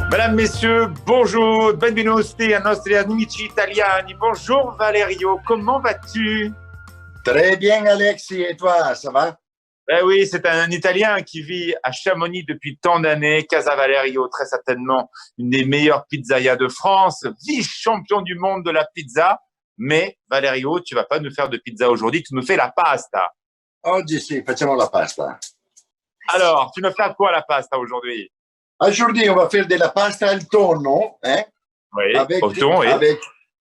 Mesdames, Messieurs, bonjour, benvenuti ai nostri amici italiani. Bonjour Valerio, comment vas-tu? Très bien, Alexis. Et toi, ça va? Eh oui, c'est un Italien qui vit à Chamonix depuis tant d'années. Casa Valerio, très certainement une des meilleures pizzerias de France, vice-champion du monde de la pizza. Mais Valerio, tu vas pas nous faire de pizza aujourd'hui, tu nous fais la pasta. Oggi sì, facciamo la pasta. Alors, tu nous fais quoi la pasta aujourd'hui? Aujourd'hui, on va faire de la pasta al tonno, hein, Oui, avec, au thon, oui.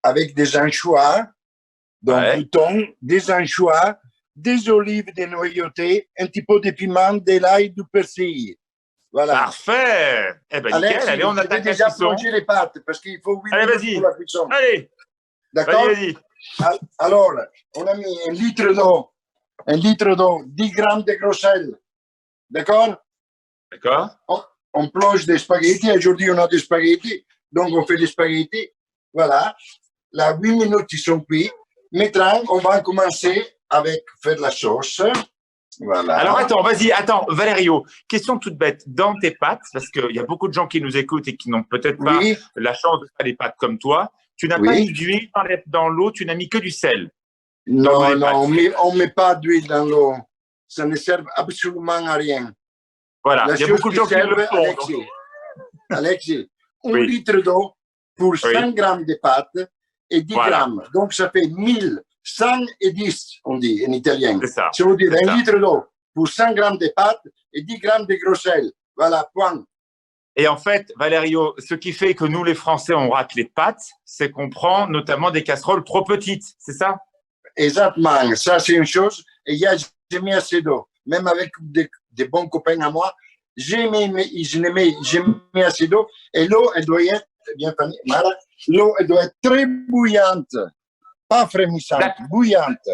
avec des anchois, donc Ouais. du thon, des anchois, des olives dénoyautées, un petit peu de piment, de l'ail, du persil. Voilà. Parfait. Eh ben nickel, Alexis, allez, on je vais attaque la déjà cuisson. plonger les pâtes parce qu'il faut 8 Allez, minutes vas-y. pour la cuisson. Allez, D'accord? vas-y. Alors, on a mis un litre d'eau, 10 grammes de gros sel. D'accord? D'accord. On plonge des spaghettis. Aujourd'hui, on a des spaghettis. Donc, on fait des spaghettis. Voilà. Là, 8 minutes, ils sont cuits. Maintenant, on va commencer avec faire la sauce. Voilà. Alors attends, vas-y, attends, Valerio, question toute bête. Dans tes pâtes, parce qu'il y a beaucoup de gens qui nous écoutent et qui n'ont peut-être pas Oui, la chance de faire des pâtes comme toi, tu n'as pas oui. mis d'huile dans l'eau, tu n'as mis que du sel. Non, les non, on met pas d'huile dans l'eau. Ça ne sert absolument à rien. Voilà, La il y a chose beaucoup de qui gens qui sert, le font. Alexis, un Oui. litre d'eau pour Oui. 100 grammes de pâtes et 10 Voilà. grammes. Donc, ça fait 1110, on dit en italien. C'est ça. Ça veut dire C'est un ça. litre d'eau pour 100 grammes de pâtes et 10 grammes de gros sel. Voilà, point. Et en fait, Valerio, ce qui fait que nous, les Français, on rate les pâtes, c'est qu'on prend notamment des casseroles trop petites, c'est ça? Exactement. Ça, c'est une chose. Et j'ai mis assez d'eau. Même avec des bons copains à moi, j'ai mis assez d'eau. Et l'eau, elle doit être, bien famille, voilà, l'eau, elle doit être très bouillante. Pas frémissante, bouillante.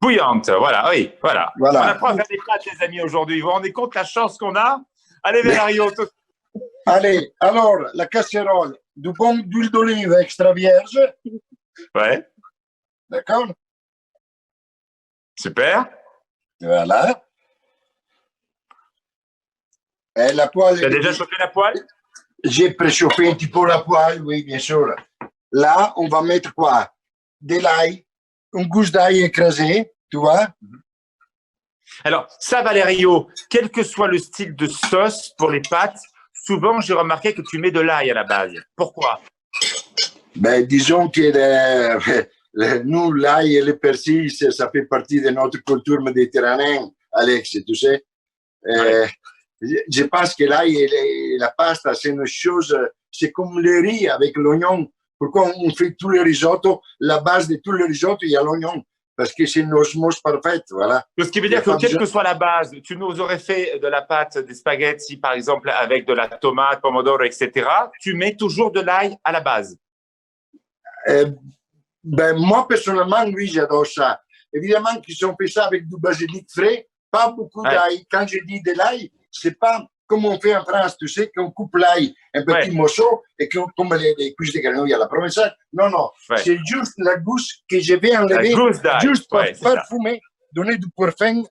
Bouillante, voilà, oui, voilà. Voilà. On apprend à faire des pâtes, les amis, aujourd'hui. Vous vous rendez compte la chance qu'on a? Allez, Valerio. Allez, alors, la casserole, du bon d'huile d'olive extra vierge. Ouais, D'accord? super. Voilà. Et la poêle. Tu as déjà chauffé la poêle? J'ai préchauffé un petit peu la poêle, oui, bien sûr. Là, on va mettre quoi? De l'ail, une gousse d'ail écrasée, tu vois? Alors, ça, Valerio, quel que soit le style de sauce pour les pâtes, souvent, j'ai remarqué que tu mets de l'ail à la base. Pourquoi? Ben, disons que nous, l'ail et le persil, ça fait partie de notre culture méditerranéenne, Alex, tu sais. Ouais. Je pense que l'ail et la pasta, c'est une chose, c'est comme le riz avec l'oignon. Pourquoi on fait tous les risottos? La base de tous les risottos, il y a l'oignon. Parce que c'est une osmose parfaite, voilà. Ce qui veut dire que quelle que soit la base, tu nous aurais fait de la pâte, des spaghettis, par exemple, avec de la tomate, pomodoro, etc. Tu mets toujours de l'ail à la base. Ben, moi, personnellement, oui, j'adore ça. Évidemment qu'ils ont fait ça avec du basilic frais, pas beaucoup d'ail. Quand je dis de l'ail, c'est pas comme on fait en France, tu sais, qu'on coupe l'ail un petit morceau et comme les cuisses de grenouille à la provençale. Non, non, c'est juste la gousse que je vais enlever, juste pour parfumer, donner du parfum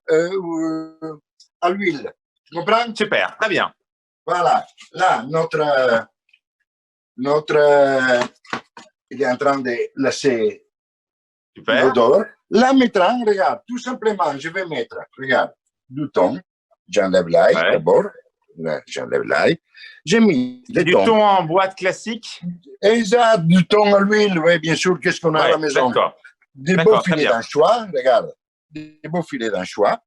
à l'huile. Tu comprends? Super, très bien. Voilà, là, il est en train de laisser l'odeur. Là, maintenant, regarde, tout simplement, je vais mettre, regarde, du thon. J'enlève l'ail d'abord. J'enlève l'ail. J'ai mis du thon en boîte classique. Exact, du thon à l'huile, oui, bien sûr. Qu'est-ce qu'on a à la maison? Des beaux filets d'anchois, regarde. Des beaux filets d'anchois.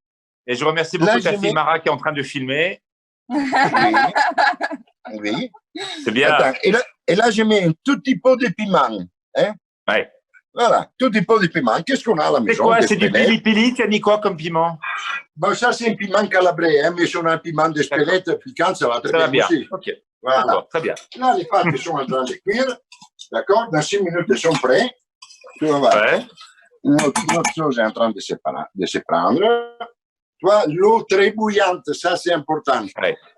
Et je remercie beaucoup ta fille Mara qui est en train de filmer. Oui. Oui. C'est bien. Attends, et là, je mets un tout petit peu de piment. Hein? Ouais. Voilà, tout petit peu de piment. Qu'est-ce qu'on a à la maison? C'est quoi? C'est du pili-pili? Tu as mis quoi comme piment? Bon, ça, c'est un piment calabré, hein, mais si on a un piment de spelette piquant, ça va très bien aussi. Ok. Voilà. Très bien. Là, les pâtes sont en train de cuire. D'accord? Dans 6 minutes, elles sont prêtes. Tu vas voir. Notre chose est en train de se prendre. Tu vois, l'eau très bouillante, ça, c'est important.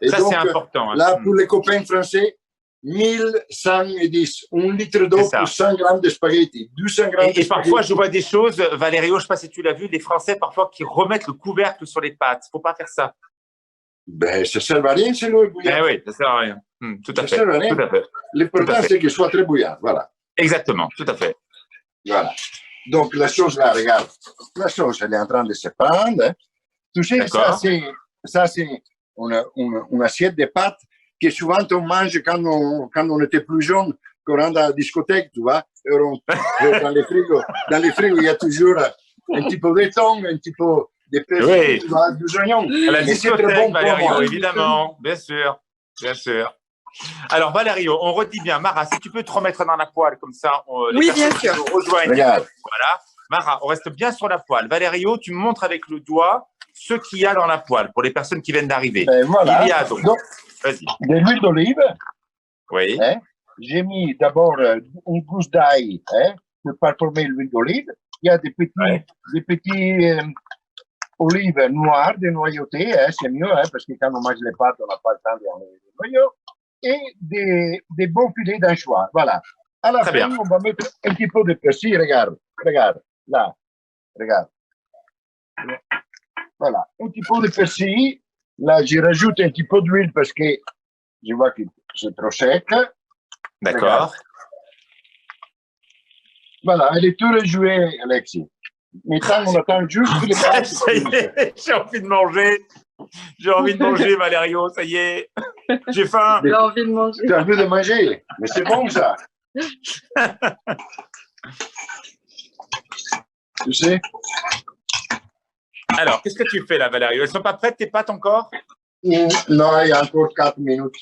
Et ça, c'est important. Là, pour les copains français, 1110, 1 litre d'eau pour 100 grammes de spaghettis, 200 grammes de spaghettis. Et parfois, je vois des choses, Valerio, je ne sais pas si tu l'as vu, les Français parfois qui remettent le couvercle sur les pâtes. Il ne faut pas faire ça. Ben, ça ne sert à rien, c'est l'eau bouillante. Oui, ça ne sert à rien. Tout à fait. Tout à fait. L'important, c'est qu'elle soit très bouillante. Voilà. Exactement, tout à fait. Voilà. Donc, la sauce là, regarde. La sauce, elle est en train de se prendre. Hein. Tu sais, ça, c'est une assiette de pâtes que souvent on mange quand on était plus jeune, quand on rentre à la discothèque, tu vois. Dans les frigos, il y a toujours un petit peu de thon, un petit peu de persil, tu vois, du oignon. À la discothèque, bon Valerio, évidemment, bien sûr, bien sûr. Alors, Valerio, on redit bien. Mara, si tu peux te remettre dans la poêle, comme ça, oui, bien sûr. Nous rejoignent. Regarde. Voilà. Mara, on reste bien sur la poêle. Valerio, tu me montres avec le doigt ce qu'il y a dans la poêle pour les personnes qui viennent d'arriver. Voilà. Il y a donc vas-y. De l'huile d'olive. Oui. Hein? J'ai mis d'abord une gousse d'ail pour parfumer l'huile d'olive. Il y a des petits olives noires, dénoyautées, c'est mieux, parce que quand on mange les pâtes, on n'a pas le temps d'enlever les noyaux. Et des bons filets d'anchois. Voilà. À la fin, on va mettre un petit peu de persil. Regarde, là. Regarde. Voilà. Un petit peu de persil. Là, je rajoute un petit peu d'huile parce que je vois que c'est trop sec. D'accord. Voilà, elle est tout rejouée, Alexis. Maintenant, on attend juste que les pâtes. Ça y est, j'ai envie de manger. J'ai envie de manger, Valerio, ça y est. J'ai faim. J'ai envie de manger. Tu as envie de manger, mais c'est bon ça. Tu sais. Alors, qu'est-ce que tu fais là, Valerio? Elles ne sont pas prêtes, tes pâtes encore? Non, il y a encore 4 minutes.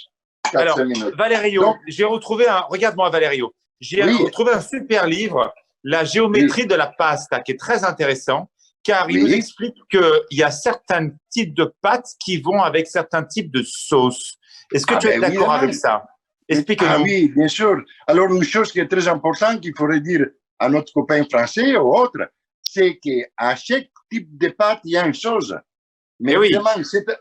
4-5 minutes. Valerio, j'ai retrouvé regarde-moi, Valerio. J'ai retrouvé un super livre, La géométrie de la pasta, qui est très intéressant, car il nous explique qu'il y a certains types de pâtes qui vont avec certains types de sauces. Est-ce que tu es d'accord avec ça? Explique-nous. Ah oui, bien sûr. Alors, une chose qui est très importante qu'il faudrait dire à notre copain français ou autre, c'est qu'à chaque type de pâte, il y a une chose. Mais évidemment,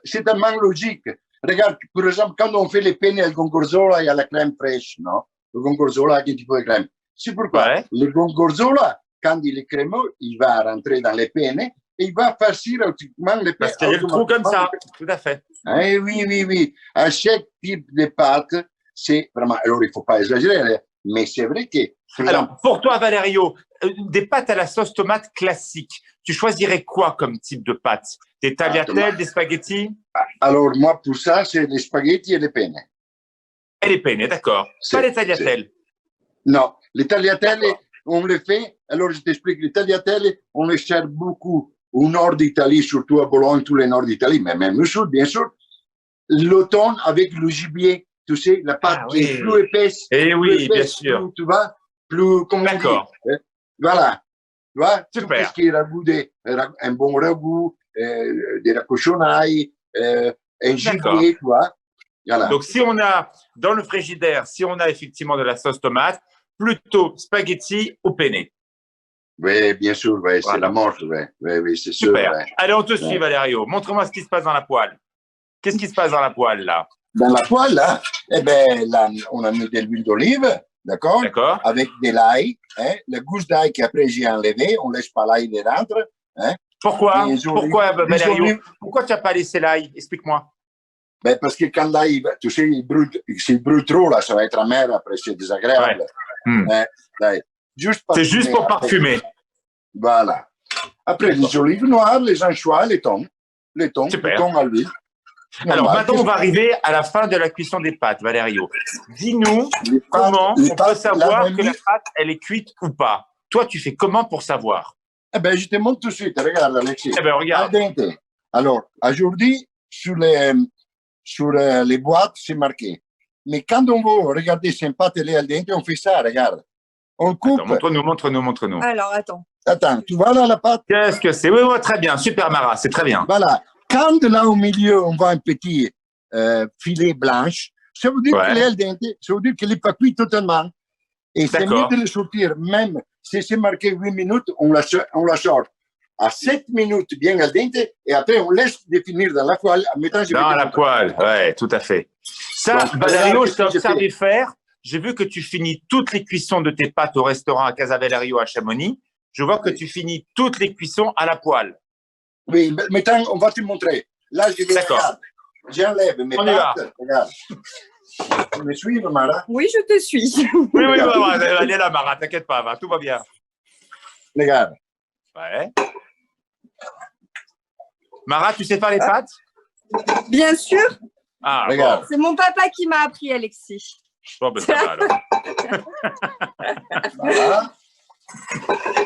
c'est tellement logique. Regarde, par exemple, quand on fait les penne al gorgonzola, il y a la crème fraîche, non? Le gorgonzola avec un petit peu de crème. C'est pourquoi le gorgonzola, quand il est crémeux, il va rentrer dans les penne et il va farcir automatiquement les penne. Parce qu'il y a le trou comme ça, tout à fait. Eh oui. À chaque type de pâte, c'est vraiment... Alors, il ne faut pas exagérer, mais c'est vrai que... Alors, pour toi, Valerio, des pâtes à la sauce tomate classique, tu choisirais quoi comme type de pâtes? Des tagliatelles, des spaghettis? Alors, moi, pour ça, c'est les spaghettis et les penne. Et les penne, d'accord. Pas les tagliatelles? Non, les tagliatelles, on les fait. Alors, je t'explique, les tagliatelles, on les sert beaucoup au nord d'Italie, surtout à Bologne, tous les nord d'Italie, mais même au sud, bien sûr. L'automne avec le gibier, tu sais, la pâte qui est plus épaisse. Eh oui, bien sûr. Plus, tu vois, plus, comment on dit. Voilà. Tu vois, super. Tout ce qui est ragoût, un bon ragoût, des racochonailles, un gibier, tu vois. Voilà. Donc, si on a, dans le frigidaire, si on a effectivement de la sauce tomate, plutôt spaghetti ou penne. Oui, bien sûr, c'est la mort, oui, c'est sûr. Super. Allez, on te suit, Valerio. Montre-moi ce qui se passe dans la poêle. Qu'est-ce qui se passe dans la poêle, là? Dans la poêle, là, là, on a mis de l'huile d'olive, d'accord? Avec de l'ail, la gousse d'ail qu'après j'ai enlevé, on laisse pas l'ail de rentre. Pourquoi, Valerio? Pourquoi tu n'as pas laissé l'ail? Explique-moi. Parce que quand l'ail, tu sais, s'il brûle trop, là, ça va être amer, après c'est désagréable. C'est juste pour parfumer. Voilà. Après, les olives noires, les anchois, les thons à l'huile. Alors, maintenant, on va arriver à la fin de la cuisson des pâtes, Valerio. Dis-nous comment on peut savoir que la pâte, elle est cuite ou pas. Toi, tu fais comment pour savoir? Je te montre tout de suite. Regarde, Alexis. Regarde. Alors, aujourd'hui, sur les boîtes, c'est marqué. Mais quand on veut regarder si une pâte elle est al dente, on fait ça, regarde. On coupe. Attends, montre-nous. Alors, attends. Attends, tu vois là la pâte? Qu'est-ce que c'est? Oui, très bien. Super, Mara, c'est très bien. Voilà. Quand là au milieu, on voit un petit filet blanche, ça veut dire qu'elle est al dente, ça veut dire qu'elle n'est pas cuite totalement. Et c'est mieux de le sortir, même si c'est marqué 8 minutes, on la sort à 7 minutes bien al dente, et après on laisse définir dans la poêle. Dans la poêle, oui, tout à fait. Ça, Valerio, je t'ai observé faire. J'ai vu que tu finis toutes les cuissons de tes pâtes au restaurant à Casa Valerio à Chamonix. Je vois que tu finis toutes les cuissons à la poêle. Oui, maintenant, on va te montrer. Là, je vais regarder. J'enlève mes pâtes. Regarde. Tu me suis, Mara? Oui, je te suis. Oui, allez là, Mara, t'inquiète pas, tout va bien. Regarde. Ouais. Mara, tu sais faire les pâtes? Bien sûr. Ah, Regarde. C'est mon papa qui m'a appris, Alexis. bon, ben ça va alors. Voilà.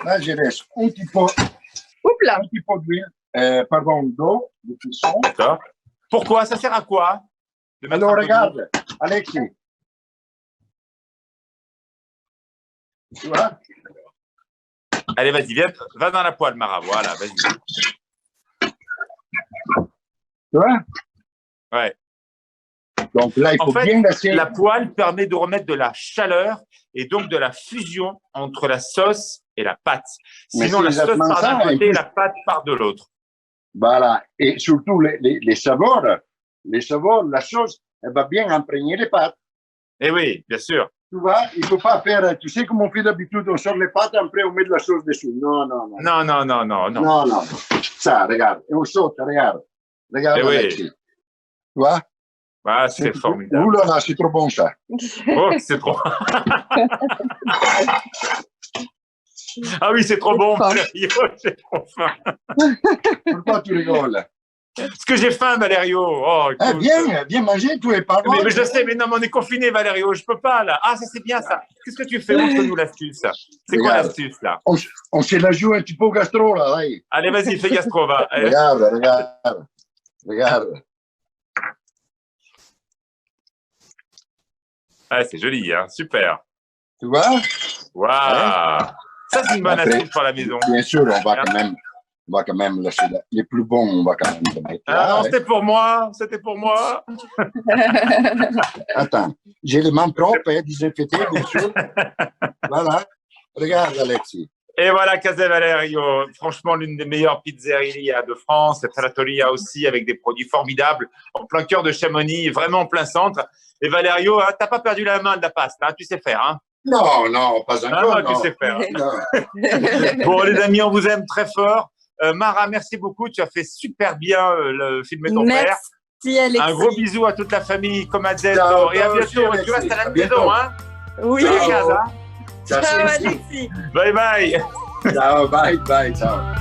Là, je laisse un petit peu d'huile, d'eau, de cuisson. D'accord. Pourquoi? Ça sert à quoi? De mettre Alors, un peu d'eau? regarde, Alexis. Tu vois? Allez, vas-y, viens, va dans la poêle, Mara, voilà, vas-y. Tu vois? Ouais. Donc là, il faut En fait, bien laisser. la poêle permet de remettre de la chaleur et donc de la fusion entre la sauce et la pâte. Mais Sinon, c'est la sauce exactement part ça, d'un et côté et puis- la pâte part de l'autre. Voilà. Et surtout, les saveurs, la sauce, elle va bien imprégner les pâtes. Eh oui, bien sûr. Tu vois, il ne faut pas faire, tu sais comme on fait d'habitude, on sort les pâtes, après on met de la sauce dessus. Non. Non. Ça, regarde, et on saute, regarde. Regarde, Eh oui. Alexis. Tu vois? Ah, c'est formidable. Ouh là là, c'est trop bon ça. Oh, c'est trop. Ah oui, c'est trop bon. Valerio, j'ai trop faim. Pourquoi tu rigoles? Parce que j'ai faim, Valerio. Oh, Ah, écoute. viens manger, tu es pas loin. Mais je sais, mais non, mais on est confiné, Valerio. Je peux pas, là. Ah, ça, c'est bien, ça. Qu'est-ce que tu fais? Montre-nous l'astuce. C'est quoi Regarde. l'astuce, là? On se la joue un petit peu au gastro, là. Allez. Allez, vas-y, fais gastro, va. Allez. Regarde. Ah, c'est joli, hein. Super. Tu vois? Waouh. Ça, c'est une bonne Après, astuce pour la maison. Bien sûr, on va quand même laisser les plus bons, on va quand même les mettre Ah là. non, c'était pour moi. C'était pour moi. Attends, j'ai les mains propres, désinfectées, bien sûr. Voilà. Regarde, Alexis. Et voilà, Casa Valerio. Franchement, l'une des meilleures pizzerias de France. Trattoria aussi, avec des produits formidables. En plein cœur de Chamonix, vraiment en plein centre. Et Valerio, hein, t'as pas perdu la main de la pasta, hein, tu sais faire, hein? Non, pas encore. Ah, non, tu sais faire. Non. Bon, les amis, on vous aime très fort. Mara, merci beaucoup. Tu as fait super bien filmer ton père. Merci, Alexis. Un gros bisou à toute la famille, comme à Zed. Ciao, Et à bientôt. ciao, Tu restes à la Alexis. maison, hein? Oui. Ciao, Casa. Ciao, Alexis. Bye bye. Ciao, bye, ciao.